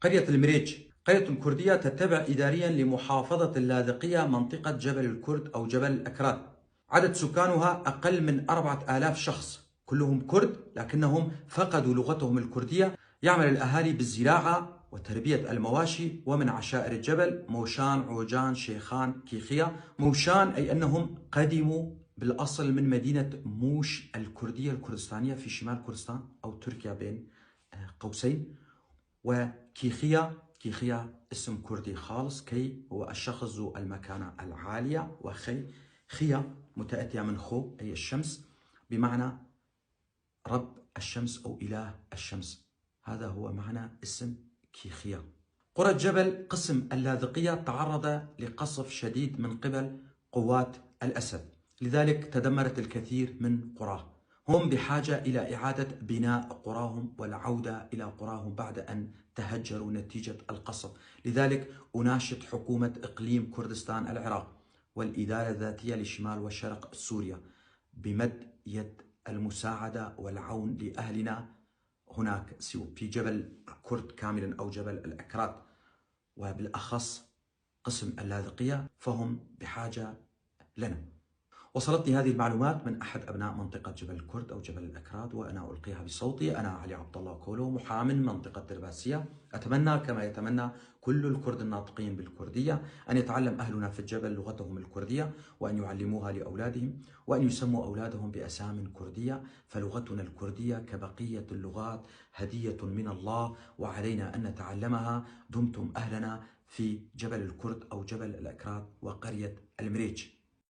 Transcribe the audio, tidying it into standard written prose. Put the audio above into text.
قرية المريج قرية كردية تتبع إداريا لمحافظة اللاذقية منطقة جبل الكرد أو جبل الأكراد. عدد سكانها أقل من 4000 شخص، كلهم كرد لكنهم فقدوا لغتهم الكردية. يعمل الأهالي بالزراعة وتربية المواشي، ومن عشائر الجبل موشان، عوجان، شيخان، كيخية. موشان أي أنهم قدموا بالأصل من مدينة موش الكردية الكردستانية في شمال كردستان أو تركيا بين قوسين. وكيخية، كيخية اسم كردي خالص، كي هو الشخص ذو المكانة العالية، وخي خية متأتية من خو أي الشمس، بمعنى رب الشمس أو إله الشمس. هذا هو معنى اسم كيخية. قرى جبل قسم اللاذقية تعرض لقصف شديد من قبل قوات الأسد، لذلك تدمرت الكثير من قراه. هم بحاجة إلى إعادة بناء قراهم والعودة إلى قراهم بعد أن تهجروا نتيجة القصف. لذلك أناشد حكومة إقليم كردستان العراق والإدارة الذاتية لشمال وشرق سوريا بمد يد المساعدة والعون لأهلنا هناك في جبل كرد كاملا أو جبل الأكراد، وبالأخص قسم اللاذقية، فهم بحاجة لنا. وصلتني هذه المعلومات من أحد أبناء منطقة جبل الكرد أو جبل الأكراد، وأنا ألقيها بصوتي. أنا علي عبد الله كولو، محامٍ منطقة درباسية. أتمنى كما يتمنى كل الكرد الناطقين بالكردية أن يتعلم أهلنا في الجبل لغتهم الكردية، وأن يعلموها لأولادهم، وأن يسموا أولادهم بأسام كردية، فلغتنا الكردية كبقية اللغات هدية من الله، وعلينا أن نتعلمها. دمتم أهلنا في جبل الكرد أو جبل الأكراد وقرية المريج.